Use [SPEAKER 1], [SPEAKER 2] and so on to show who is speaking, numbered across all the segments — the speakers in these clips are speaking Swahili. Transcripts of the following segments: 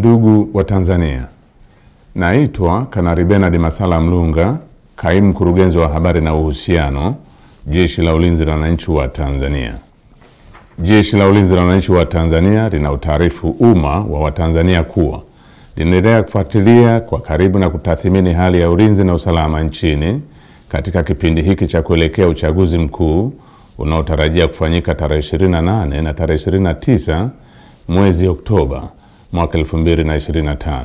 [SPEAKER 1] Ndugu wa Tanzania, naitwa Kanali Bernard Masala Mlunga, kaimu mkurugenzi wa habari na uhusiano, Jeshi la Ulinzi la Wananchi wa Tanzania. Jeshi la Ulinzi la Wananchi wa Tanzania lina utaarifu umma wa Watanzania kuwa linaendelea kufuatilia kwa karibu na kutathmini hali ya ulinzi na usalama nchini katika kipindi hiki cha kuelekea uchaguzi mkuu unaotarajia kufanyika tarehe 28 na tarehe 29 mwezi Oktoba mwaka 2025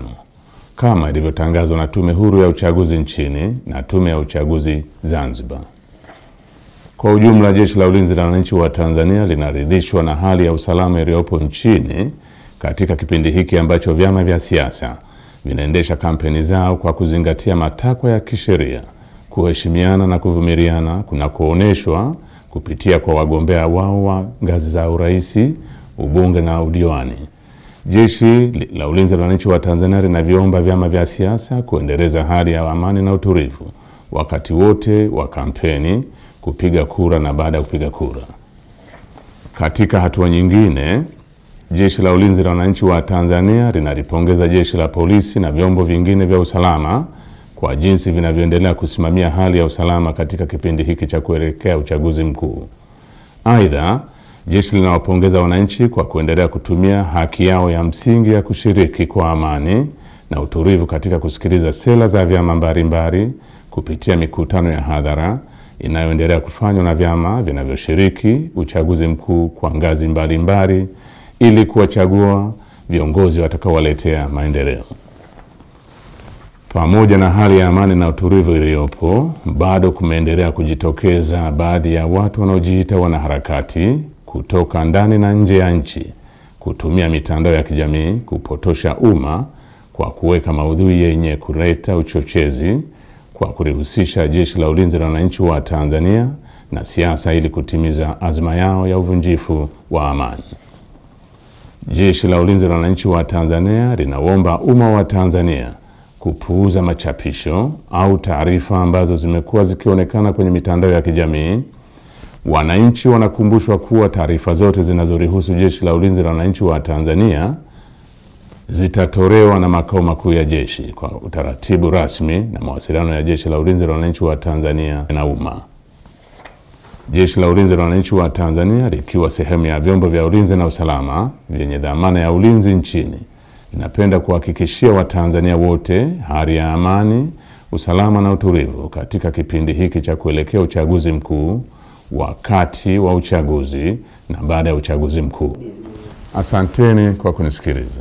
[SPEAKER 1] kama ilivyotangazwa na Tume Huru ya Uchaguzi nchini na Tume ya Uchaguzi Zanzibar. Kwa ujumla, Jeshi la Ulinzi la Wananchi wa Tanzania linaridhishwa na hali ya usalama iliyopo nchini katika kipindi hiki ambacho vyama vya siasa vinaendesha kampeni zao kwa kuzingatia matakwa ya kisheria, kuheshimiana na kuvumiliana kunakooneshwa kupitia kwa wagombea wao wa ngazi za urais, ubunge na udiwani. Jeshi la Ulinzi la Wananchi wa Tanzania linaviomba vyama vya siasa kuendeleza hali ya amani na utulivu wakati wote wa kampeni, kupiga kura na baada ya kupiga kura. Katika hatua nyingine, Jeshi la Ulinzi la Wananchi wa Tanzania linalipongeza Jeshi la Polisi na vyombo vingine vya usalama kwa jinsi vinavyoendelea kusimamia hali ya usalama katika kipindi hiki cha kuelekea uchaguzi mkuu. Aidha, jeshi linawapongeza wananchi kwa kuendelea kutumia haki yao ya msingi ya kushiriki kwa amani na utulivu katika kusikiliza sera za vyama mbalimbali kupitia mikutano ya hadhara inayoendelea kufanywa na vyama vinavyoshiriki uchaguzi mkuu kwa ngazi mbalimbali ili kuwachagua viongozi watakaowaletea maendeleo. Pamoja na hali ya amani na utulivu iliyopo, bado kumeendelea kujitokeza baadhi ya watu wanaojiita wanaharakati kutoka ndani na nje ya nchi kutumia mitandao ya kijamii kupotosha umma kwa kuweka maudhui yenye kuleta uchochezi kwa kulihusisha Jeshi la Ulinzi la Wananchi wa Tanzania na siasa ili kutimiza azma yao ya uvunjifu wa amani. Jeshi la Ulinzi la Wananchi wa Tanzania linaomba umma wa Tanzania kupuuza machapisho au taarifa ambazo zimekuwa zikionekana kwenye mitandao ya kijamii. Wananchi wanakumbushwa kuwa taarifa zote zinazorihusu Jeshi la Ulinzi la Wananchi wa Tanzania zitatolewa na makao makuu ya jeshi kwa utaratibu rasmi na mawasiliano ya Jeshi la Ulinzi la Wananchi wa Tanzania na umma. Jeshi la Ulinzi la Wananchi wa Tanzania likiwa sehemu ya vyombo vya ulinzi na usalama vyenye dhamana ya ulinzi nchini, ninapenda kuhakikishia Watanzania wote hali ya amani, usalama na utulivu katika kipindi hiki cha kuelekea uchaguzi mkuu, wakati wa uchaguzi na baada ya uchaguzi mkuu. Asanteni kwa kunisikiliza.